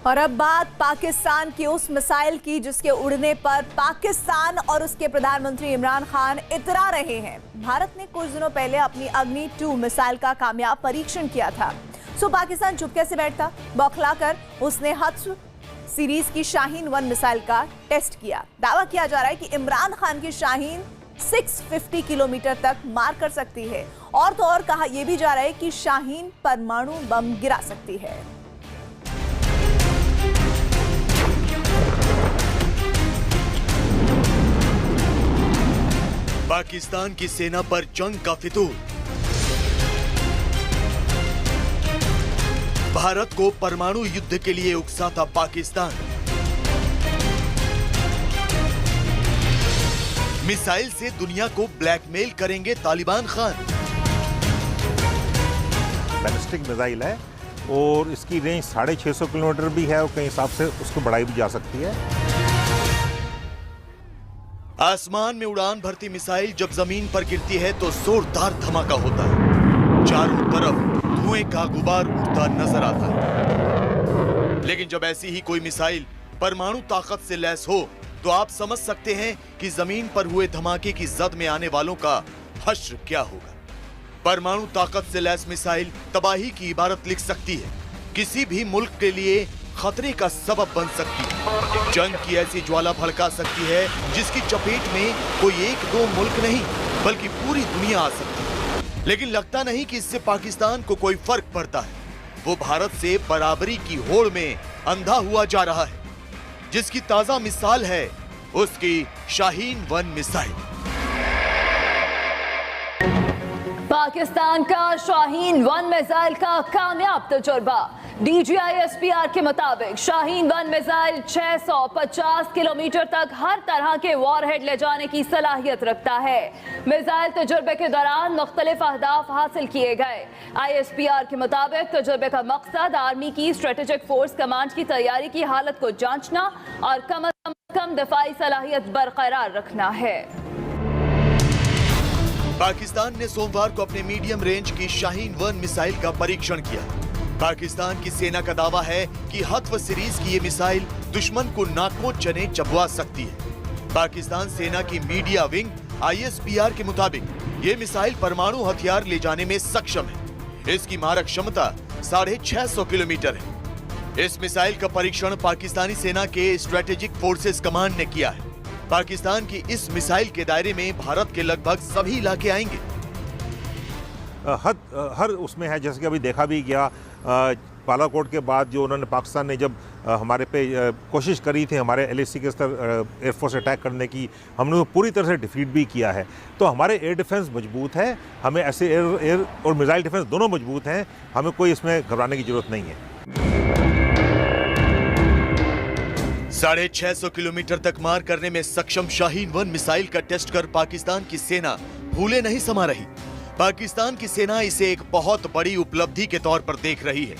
और अब बात पाकिस्तान की उस मिसाइल की जिसके उड़ने पर पाकिस्तान और उसके प्रधानमंत्री इमरान खान इतरा रहे हैं। भारत ने कुछ दिनों पहले अपनी अग्नि 2 मिसाइल का कामयाब परीक्षण किया था। सो पाकिस्तान चुप कैसे बैठता? बौखलाकर उसने हत्व सीरीज की शाहीन 1 मिसाइल का टेस्ट किया। दावा किया जा रहा है कि इमरान खान की शाहीन 650 किलोमीटर तक मार कर सकती है। और तो और कहा यह भी जा रहा है कि शाहीन परमाणु बम गिरा सकती है। पाकिस्तान की सेना पर जंग का फितूर। भारत को परमाणु युद्ध के लिए उकसाता पाकिस्तान। मिसाइल से दुनिया को ब्लैकमेल करेंगे तालिबान खान। बैलिस्टिक मिसाइल है और इसकी रेंज 650 किलोमीटर भी है और कई हिसाब से उसको बढ़ाई भी जा सकती है। आसमान में उड़ान भरती मिसाइल जब जमीन पर गिरती है तो जोरदार धमाका होता है। चारों तरफ धुएं का गुबार उड़ता नजर आता है। लेकिन जब ऐसी ही कोई मिसाइल परमाणु ताकत से लैस हो तो आप समझ सकते हैं कि जमीन पर हुए धमाके की जद में आने वालों का हश्र क्या होगा। परमाणु ताकत से लैस मिसाइल तबाही की इबारत लिख सकती है, किसी भी मुल्क के लिए खतरे का सबब बन सकती है, जंग की ऐसी ज्वाला भड़का सकती है जिसकी चपेट में कोई 1-2 मुल्क नहीं बल्कि पूरी दुनिया आ सकती है। लेकिन लगता नहीं कि इससे पाकिस्तान को कोई फर्क पड़ता है। वो भारत से बराबरी की होड़ में अंधा हुआ जा रहा है, जिसकी ताजा मिसाल है उसकी शाहीन 1 मिसाइल। पाकिस्तान का शाहीन 1 मिसाइल का कामयाब तजुर्बा। DGISPR के मुताबिक शाहीन 1 मिसाइल 650 किलोमीटर तक हर तरह के वॉरहेड ले जाने की सलाहियत रखता है। मिसाइल तजुर्बे के दौरान मुख्तलिफ अहदाफ हासिल किए गए। ISPR के मुताबिक तजुर्बे का मकसद आर्मी की स्ट्रेटेजिक फोर्स कमांड की तैयारी की हालत को जांचना और कम अज कम दफाई सलाहियत बरकरार रखना है। पाकिस्तान ने सोमवार को अपने मीडियम रेंज की शाहीन 1 मिसाइल का परीक्षण किया। पाकिस्तान की सेना का दावा है कि हत्व सीरीज की ये मिसाइल दुश्मन को नाकों चने चबवा सकती है। पाकिस्तान सेना की मीडिया विंग ISPR के मुताबिक ये मिसाइल परमाणु हथियार ले जाने में सक्षम है। इसकी मारक क्षमता 650 किलोमीटर है। इस मिसाइल का परीक्षण पाकिस्तानी सेना के स्ट्रेटेजिक फोर्सेस कमांड ने किया है। पाकिस्तान की इस मिसाइल के दायरे में भारत के लगभग सभी इलाके आएंगे। हर उसमें है, जैसे कि अभी देखा भी गया बालाकोट के बाद जो उन्होंने पाकिस्तान ने जब हमारे पे कोशिश करी थी हमारे LAC के स्तर एयरफोर्स अटैक करने की, हमने वो पूरी तरह से डिफीट भी किया है। तो हमारे एयर डिफेंस मजबूत है, हमें ऐसे एयर और मिसाइल डिफेंस दोनों मजबूत हैं, हमें कोई इसमें घबराने की जरूरत नहीं है। 650 किलोमीटर तक मार करने में सक्षम शाहीन 1 मिसाइल का टेस्ट कर पाकिस्तान की सेना फूले नहीं समा रही। पाकिस्तान की सेना इसे एक बहुत बड़ी उपलब्धि के तौर पर देख रही है।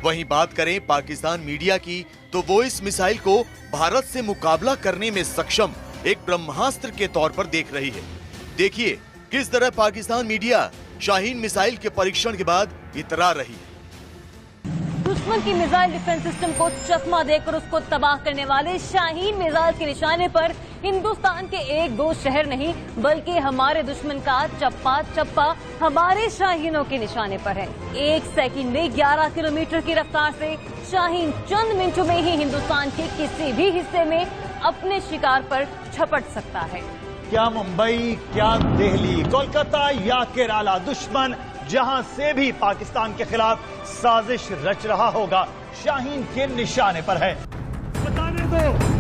वहीं बात करें पाकिस्तान मीडिया की तो वो इस मिसाइल को भारत से मुकाबला करने में सक्षम एक ब्रह्मास्त्र के तौर पर देख रही है। देखिए किस तरह पाकिस्तान मीडिया शाहीन मिसाइल के परीक्षण के बाद इतरा रही है। दुश्मन की मिसाइल डिफेंस सिस्टम को चकमा देकर उसको तबाह करने वाले शाहीन मिसाइल के निशाने पर हिंदुस्तान के 1-2 शहर नहीं बल्कि हमारे दुश्मन का चप्पा चप्पा हमारे शाहीनों के निशाने पर है। 1 सेकंड में 11 किलोमीटर की रफ्तार से शाहीन चंद मिनटों में ही हिंदुस्तान के किसी भी हिस्से में अपने शिकार पर झपट सकता है। क्या मुंबई, क्या दिल्ली, कोलकाता या केरला, दुश्मन जहां से भी पाकिस्तान के खिलाफ साजिश रच रहा होगा शाहीन के निशाने पर है।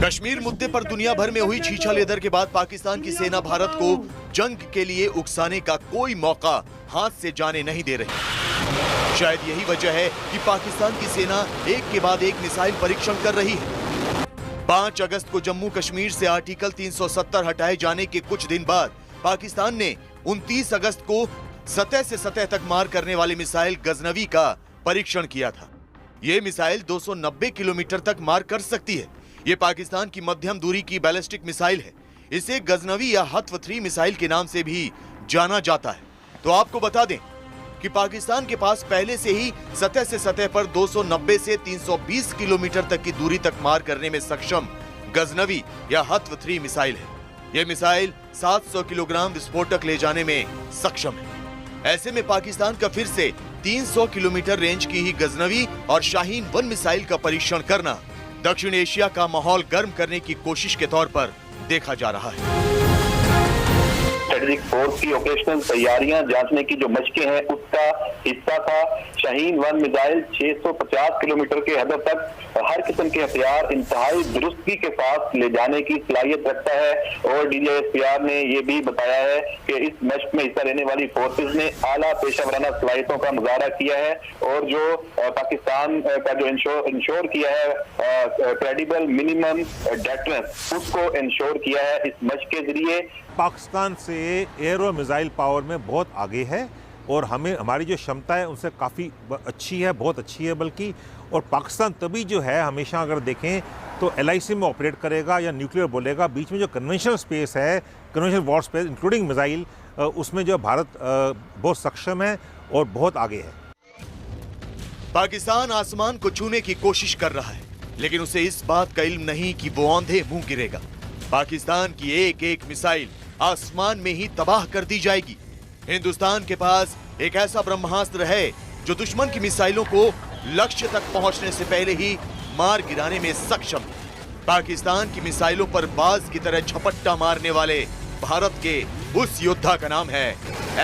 कश्मीर मुद्दे पर दुनिया भर में हुई छीछा लेदर के बाद पाकिस्तान की सेना भारत को जंग के लिए उकसाने का कोई मौका हाथ से जाने नहीं दे रही। शायद यही वजह है कि पाकिस्तान की सेना एक के बाद एक मिसाइल परीक्षण कर रही है। 5 अगस्त को जम्मू कश्मीर से आर्टिकल 370 हटाए जाने के कुछ दिन बाद पाकिस्तान ने 29 अगस्त को सतह से सतह तक मार करने वाली मिसाइल गजनवी का परीक्षण किया था। ये मिसाइल 290 किलोमीटर तक मार कर सकती है। ये पाकिस्तान की मध्यम दूरी की बैलिस्टिक मिसाइल है। इसे गजनवी या हत्व 3 मिसाइल के नाम से भी जाना जाता है। तो आपको बता दें, कि पाकिस्तान के पास पहले से ही सतह से सतह पर 290 से 320 किलोमीटर तक की दूरी तक मार करने में सक्षम गजनवी या हत्व 3 मिसाइल है। यह मिसाइल 700 किलोग्राम विस्फोटक ले जाने में सक्षम है। ऐसे में पाकिस्तान का फिर से 300 किलोमीटर रेंज की ही गजनवी और शाहीन 1 मिसाइल का परीक्षण करना दक्षिण एशिया का माहौल गर्म करने की कोशिश के तौर पर देखा जा रहा है। स्ट्रेटेजिक फोर्स की ऑपरेशनल तैयारियां जांचने की जो मशकें हैं उसका हिस्सा था। शाहीन 1 मिसाइल 650 किलोमीटर के हद तक हर किस्म के हथियार इंतहाई दुरुस्ती के साथ ले जाने की सलाहियत रखता है। और DGISPR ने ये भी बताया है कि इस मशक में हिस्सा लेने वाली फोर्सेज ने आला पेशा वराना सलाहियतों का मुजाहरा किया है और जो पाकिस्तान का जो इंश्योर किया है क्रेडिबल मिनिमम डेटरेंस उसको इंश्योर किया है इस मशक के जरिए। पाकिस्तान से एयर और मिसाइल पावर में बहुत आगे है और हमें हमारी जो क्षमता है उनसे काफ़ी अच्छी है, बहुत अच्छी है बल्कि। और पाकिस्तान तभी जो है हमेशा अगर देखें तो LIC में ऑपरेट करेगा या न्यूक्लियर बोलेगा। बीच में जो कन्वेंशनल स्पेस है, conventional war space including missile, उसमें जो भारत बहुत सक्षम है और बहुत आगे है। पाकिस्तान आसमान को छूने की कोशिश कर रहा है, लेकिन उसे इस बात का इल्म नहीं कि वो औंधे मुंह गिरेगा। पाकिस्तान की एक एक मिसाइल आसमान में ही तबाह कर दी जाएगी। हिंदुस्तान के पास एक ऐसा ब्रह्मास्त्र है जो दुश्मन की मिसाइलों को लक्ष्य तक पहुंचने से पहले ही मार गिराने में सक्षम है। पाकिस्तान की मिसाइलों पर बाज की तरह झपट्टा मारने वाले भारत के उस योद्धा का नाम है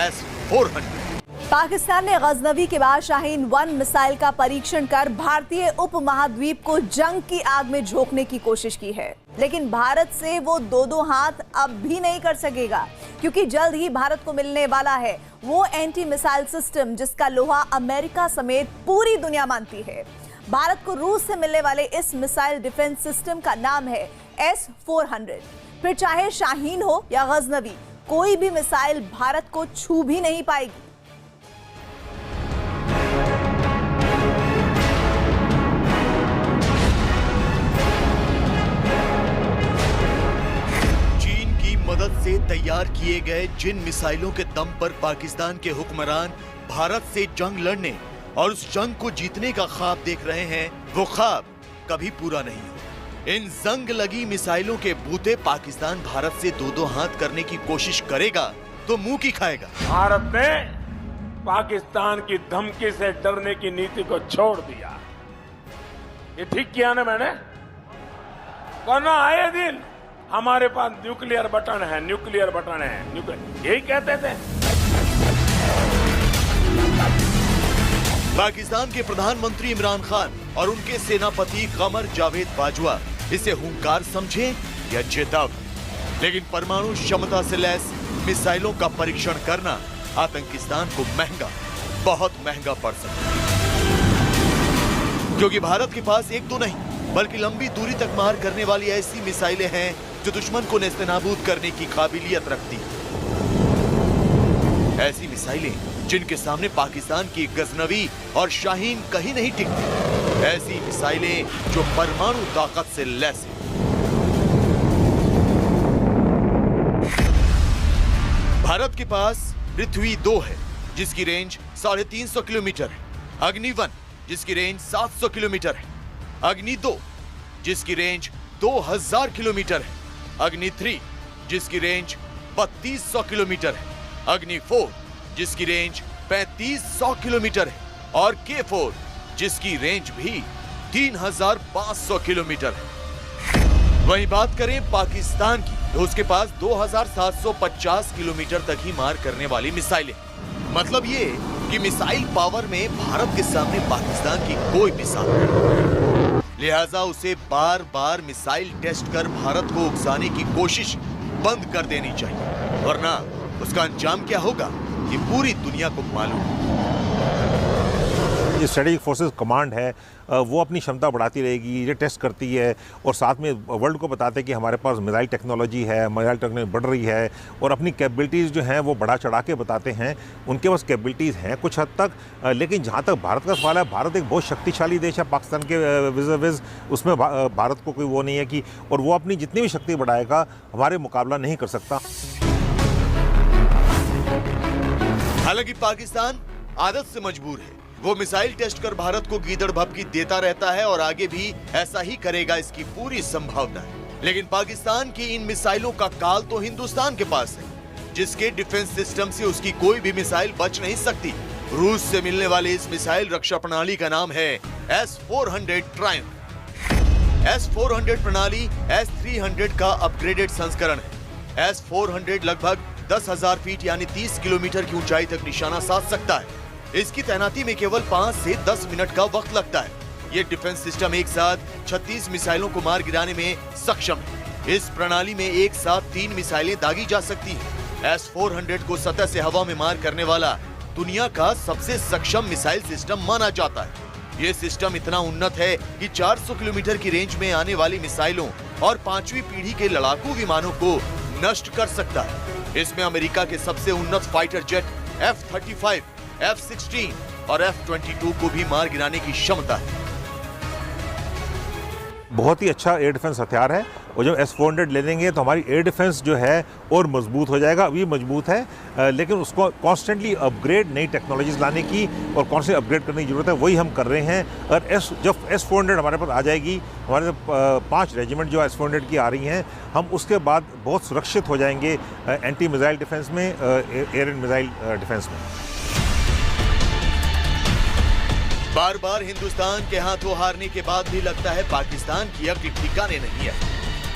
S-400। पाकिस्तान ने गजनवी के बाद शाहीन 1 मिसाइल का परीक्षण कर भारतीय उपमहाद्वीप को जंग की आग में झोंकने की कोशिश की है, लेकिन भारत से वो दो हाथ अब भी नहीं कर सकेगा, क्योंकि जल्द ही भारत को मिलने वाला है वो एंटी मिसाइल सिस्टम जिसका लोहा अमेरिका समेत पूरी दुनिया मानती है। भारत को रूस से मिलने वाले इस मिसाइल डिफेंस सिस्टम का नाम है S-400। फिर चाहे शाहीन हो या गजनवी, कोई भी मिसाइल भारत को छू भी नहीं पाएगी। मदद से तैयार किए गए जिन मिसाइलों के दम पर पाकिस्तान के हुक्मरान भारत से जंग लड़ने और उस जंग को जीतने का ख्वाब देख रहे हैं, वो ख्वाब कभी पूरा नहीं हो। इन जंग लगी मिसाइलों के बूते पाकिस्तान भारत से दो हाथ करने की कोशिश करेगा तो मुंह की खाएगा। भारत ने पाकिस्तान की धमकी से डरने की नीति को छोड़ दिया। ये ठीक किया ना मैंने? वरना आए दिन हमारे पास न्यूक्लियर बटन है, न्यूक्लियर बटन है, यही कहते थे। पाकिस्तान के प्रधानमंत्री इमरान खान और उनके सेनापति कमर जावेद बाजवा इसे हुंकार समझे या चेतावनी, लेकिन परमाणु क्षमता से लैस मिसाइलों का परीक्षण करना आतंकिस्तान को महंगा, बहुत महंगा पड़ सकता है, क्योंकि भारत के पास एक तो नहीं बल्कि लंबी दूरी तक मार करने वाली ऐसी मिसाइलें हैं जो दुश्मन को नेस्तनाबूद करने की काबिलियत रखती है। ऐसी मिसाइलें जिनके सामने पाकिस्तान की गजनवी और शाहीन कहीं नहीं टिकती। ऐसी मिसाइलें जो परमाणु ताकत से लैस हैं। भारत के पास पृथ्वी 2 है जिसकी रेंज 350 किलोमीटर है, अग्नि 1 जिसकी रेंज 700 किलोमीटर है, अग्नि 2 जिसकी रेंज 2000 किलोमीटर है, अग्नि 3 जिसकी रेंज 3200 किलोमीटर है, अग्नि 4 जिसकी रेंज 3500 किलोमीटर है और K4 जिसकी रेंज भी 3500 किलोमीटर है। वहीं बात करें पाकिस्तान की तो उसके पास 2750 किलोमीटर तक ही मार करने वाली मिसाइलें। मतलब ये कि मिसाइल पावर में भारत के सामने पाकिस्तान की कोई मिसाल नहीं, लिहाजा उसे बार बार मिसाइल टेस्ट कर भारत को उकसाने की कोशिश बंद कर देनी चाहिए, वरना उसका अंजाम क्या होगा ये पूरी दुनिया को मालूम है। ये स्ट्रेटेजिक फोर्सेस कमांड है वो अपनी क्षमता बढ़ाती रहेगी, ये टेस्ट करती है और साथ में वर्ल्ड को बताते हैं कि हमारे पास मिसाइल टेक्नोलॉजी है, मिसाइल टेक्नोलॉजी बढ़ रही है और अपनी कैपेबिलिटीज़ जो हैं वो बढ़ा चढ़ा के बताते हैं। उनके पास कैपेबिलिटीज़ हैं कुछ हद तक, लेकिन जहाँ तक भारत का सवाल है, भारत एक बहुत शक्तिशाली देश है पाकिस्तान के विज़, उसमें भारत को कोई वो नहीं है कि, और वो अपनी जितनी भी शक्ति बढ़ाएगा हमारे मुकाबला नहीं कर सकता। हालांकि पाकिस्तान आदत से मजबूर है। वो मिसाइल टेस्ट कर भारत को गीदड़ भभकी देता रहता है और आगे भी ऐसा ही करेगा, इसकी पूरी संभावना है। लेकिन पाकिस्तान की इन मिसाइलों का काल तो हिंदुस्तान के पास है, जिसके डिफेंस सिस्टम से उसकी कोई भी मिसाइल बच नहीं सकती। रूस से मिलने वाली इस मिसाइल रक्षा प्रणाली का नाम है S-400 ट्रायम्फ। S-400 प्रणाली S-300 का अपग्रेडेड संस्करण है। S-400 लगभग 10,000 फीट यानी 30 किलोमीटर की ऊंचाई तक निशाना साध सकता है। इसकी तैनाती में केवल 5 से 10 मिनट का वक्त लगता है। ये डिफेंस सिस्टम एक साथ 36 मिसाइलों को मार गिराने में सक्षम है। इस प्रणाली में एक साथ 3 मिसाइलें दागी जा सकती हैं। S-400 को सतह से हवा में मार करने वाला दुनिया का सबसे सक्षम मिसाइल सिस्टम माना जाता है। ये सिस्टम इतना उन्नत है कि 400 किलोमीटर की रेंज में आने वाली मिसाइलों और 5वीं पीढ़ी के लड़ाकू विमानों को नष्ट कर सकता है। इसमें अमेरिका के सबसे उन्नत फाइटर जेट F-35, F-16 और F-22 को भी मार गिराने की क्षमता है। बहुत ही अच्छा एयर डिफेंस हथियार है और जब S-400 ले लेंगे तो हमारी एयर डिफेंस जो है और मजबूत हो जाएगा। अभी मजबूत है लेकिन उसको कॉन्स्टेंटली अपग्रेड, नई टेक्नोलॉजीज लाने की और कॉन्स्टेंट अपग्रेड करने की जरूरत है, वही हम कर रहे हैं। और जब S-400 हमारे पास आ जाएगी, हमारे 5 रेजिमेंट जो S-400 की आ रही हैं, हम उसके बाद बहुत सुरक्षित हो जाएंगे एंटी मिसाइल डिफेंस में, एयर एंड मिसाइल डिफेंस में। बार बार हिंदुस्तान के हाथों हारने के बाद भी लगता है पाकिस्तान की अक्ल ठिकाने नहीं है।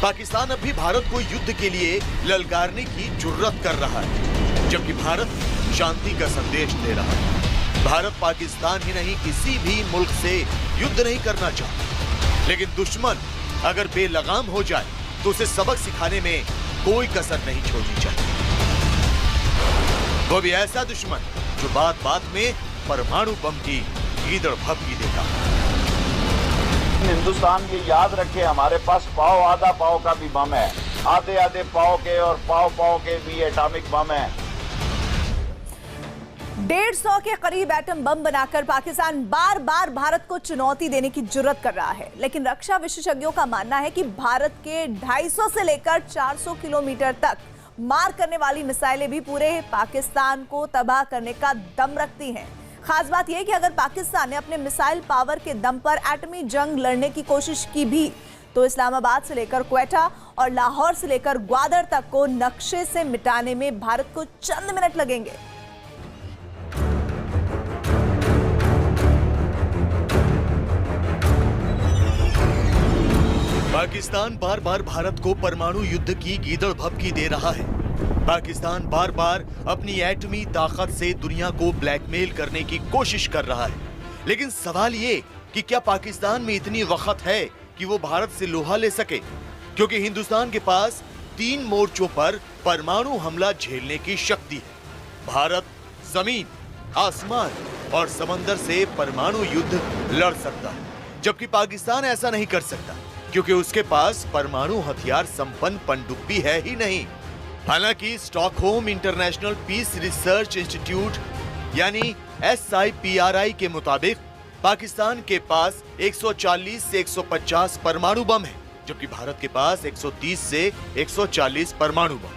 पाकिस्तान अब भी भारत को युद्ध के लिए ललकारने की जुर्रत कर रहा है, जबकि भारत शांति का संदेश दे रहा है। भारत पाकिस्तान ही नहीं, किसी भी मुल्क से युद्ध नहीं करना चाहता, लेकिन दुश्मन अगर बेलगाम हो जाए तो उसे सबक सिखाने में कोई कसर नहीं छोड़नी चाहिए। वो भी ऐसा दुश्मन जो बात बात में परमाणु बम की गीदड़ भभकी देता। हिंदुस्तान ये याद रखे, हमारे पास पाव आधा पाव का भी बम है, आधे आधे पाव के और पाव पाव के भी एटॉमिक बम है। 150 के करीब एटम बम बनाकर पाकिस्तान बार बार भारत को चुनौती देने की जुर्रत कर रहा है। लेकिन रक्षा विशेषज्ञों का मानना है कि भारत के 250 से लेकर 400 किलोमीटर तक मार करने वाली मिसाइलें भी पूरे पाकिस्तान को तबाह करने का दम रखती हैं। खास बात यह कि अगर पाकिस्तान ने अपने मिसाइल पावर के दम पर एटमी जंग लड़ने की कोशिश की भी तो इस्लामाबाद से लेकर क्वेटा और लाहौर से लेकर ग्वादर तक को नक्शे से मिटाने में भारत को चंद मिनट लगेंगे। पाकिस्तान बार बार भारत को परमाणु युद्ध की गीदड़ भभकी दे रहा है। पाकिस्तान बार बार अपनी एटमी ताकत से दुनिया को ब्लैकमेल करने की कोशिश कर रहा है। लेकिन सवाल ये कि क्या पाकिस्तान में इतनी वक्त है कि वो भारत से लोहा ले सके? क्योंकि हिंदुस्तान के पास 3 मोर्चों पर परमाणु हमला झेलने की शक्ति है। भारत जमीन, आसमान और समंदर से परमाणु युद्ध लड़ सकता है, जबकि पाकिस्तान ऐसा नहीं कर सकता क्योंकि उसके पास परमाणु हथियार संपन्न पनडुब्बी है ही नहीं। हालांकि Stockholm International Peace Research Institute यानी SIPRI के मुताबिक पाकिस्तान के पास 140 से 150 परमाणु बम है, जबकि भारत के पास 130 से 140 परमाणु बम।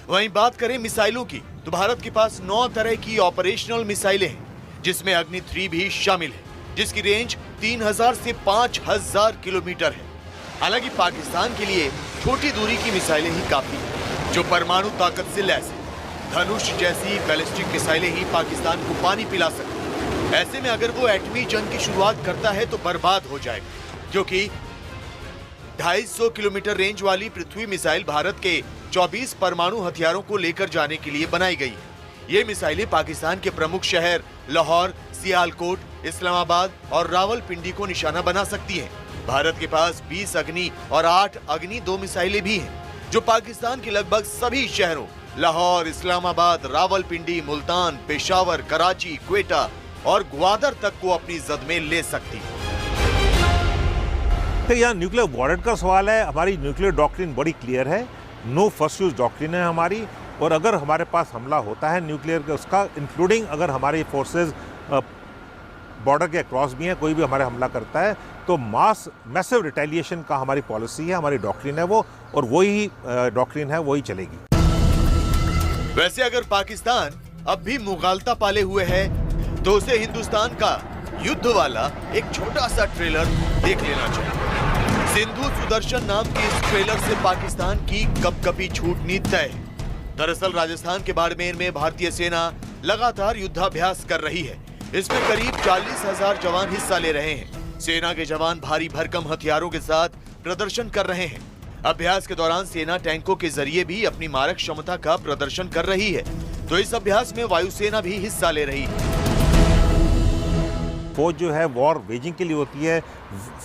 वहीं बात करें मिसाइलों की तो भारत के पास 9 तरह की ऑपरेशनल मिसाइलें हैं, जिसमें अग्नि 3 भी शामिल है, जिसकी रेंज 3000 से 5000 किलोमीटर है। हालांकि पाकिस्तान के लिए छोटी दूरी की मिसाइलें ही काफी हैं, जो परमाणु ताकत से लैस है। धनुष जैसी बैलिस्टिक मिसाइलें ही पाकिस्तान को पानी पिला सकती हैं। ऐसे में अगर वो एटमी जंग की शुरुआत करता है तो बर्बाद हो जाएगा, क्योंकि 250 किलोमीटर रेंज वाली पृथ्वी मिसाइल भारत के 24 परमाणु हथियारों को लेकर जाने के लिए बनाई गई है। ये मिसाइलें पाकिस्तान के प्रमुख शहर लाहौर, सियालकोट, इस्लामाबाद और रावलपिंडी को निशाना बना सकती हैं। भारत के पास 20 अग्नि और 8 अग्नि 2 मिसाइलें भी हैं, जो पाकिस्तान के लगभग सभी शहरों लाहौर, इस्लामाबाद, रावलपिंडी, मुल्तान, पेशावर, कराची, क्वेटा और ग्वादर तक को अपनी जद में ले सकती है। तो यहाँ न्यूक्लियर वॉरेट का सवाल है। हमारी न्यूक्लियर डॉक्ट्रिन बड़ी क्लियर है, नो फर्स्ट यूज डॉक्ट्रिन है हमारी। और अगर हमारे पास हमला होता है न्यूक्लियर का, उसका इंक्लूडिंग अगर हमारी फोर्सेज बॉर्डर के अक्रॉस भी हैं, कोई भी हमारे हमला करता है तो मैसिव रिटेलिएशन का हमारी पॉलिसी है, हमारी डॉक्ट्रिन है वो, और वही डॉक्ट्रिन है, वही चलेगी। वैसे अगर पाकिस्तान अब भी मुगालता पाले हुए है तो उसे हिंदुस्तान का युद्ध वाला एक छोटा सा ट्रेलर देख लेना चाहिए। सिंधु सुदर्शन नाम के इस ट्रेलर से पाकिस्तान की कपकपी छूटनी तय है। दरअसल राजस्थान के बाड़मेर में भारतीय सेना लगातार युद्धाभ्यास कर रही है। इसमें करीब 40,000 जवान हिस्सा ले रहे हैं। सेना के जवान भारी भरकम हथियारों के साथ प्रदर्शन कर रहे हैं। अभ्यास के दौरान सेना टैंकों के जरिए भी अपनी मारक क्षमता का प्रदर्शन कर रही है, तो इस अभ्यास में वायुसेना भी हिस्सा ले रही है। फौज जो है वॉर वेजिंग के लिए होती है,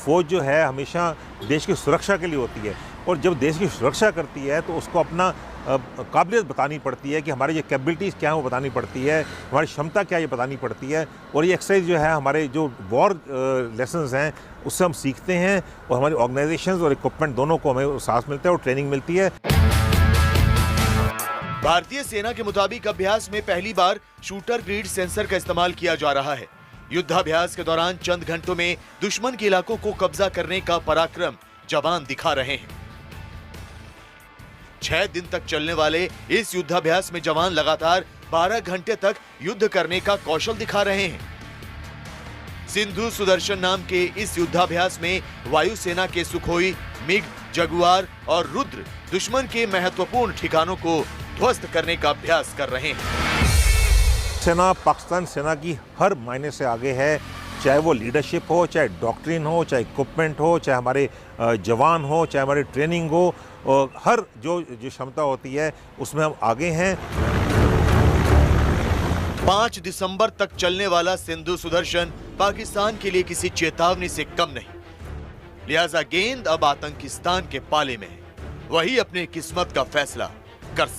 फौज जो है हमेशा देश की सुरक्षा के लिए होती है, और जब देश की सुरक्षा करती है तो उसको अपना काबिलियत बतानी पड़ती है कि हमारी जो कैपेबिलिटीज़ क्या है वो बतानी पड़ती है, हमारी क्षमता क्या है ये बतानी पड़ती है। और ये एक्सरसाइज जो है हमारे जो वॉर लेसन्स हैं उससे हम सीखते हैं, और हमारी ऑर्गेनाइजेशंस और इक्विपमेंट दोनों को हमें साथ मिलता है और ट्रेनिंग मिलती है। भारतीय सेना के मुताबिक अभ्यास में पहली बार शूटर ग्रिड सेंसर का इस्तेमाल किया जा रहा है। युद्धाभ्यास के दौरान चंद घंटों में दुश्मन के इलाकों को कब्जा करने का पराक्रम जवान दिखा रहे हैं। 6 दिन तक चलने वाले इस युद्धाभ्यास में जवान लगातार 12 घंटे तक युद्ध करने का कौशल दिखा रहे हैं। सिंधु सुदर्शन नाम के इस युद्धाभ्यास में वायुसेना के सुखोई, मिग, जगुआर और रुद्र दुश्मन के महत्वपूर्ण ठिकानों को ध्वस्त करने का अभ्यास कर रहे हैं। सेना पाकिस्तान सेना की हर मायने से आगे है, चाहे वो लीडरशिप हो, चाहे डॉक्ट्रिन हो, चाहे इक्विपमेंट हो, चाहे हमारे जवान हो, चाहे हमारी ट्रेनिंग हो, और हर जो क्षमता होती है उसमें हम आगे हैं। 5 दिसंबर तक चलने वाला सिंधु सुदर्शन पाकिस्तान के लिए किसी चेतावनी से कम नहीं, लिहाजा गेंद अब आतंकिस्तान के पाले में है। वही अपनी किस्मत का फैसला कर सकते।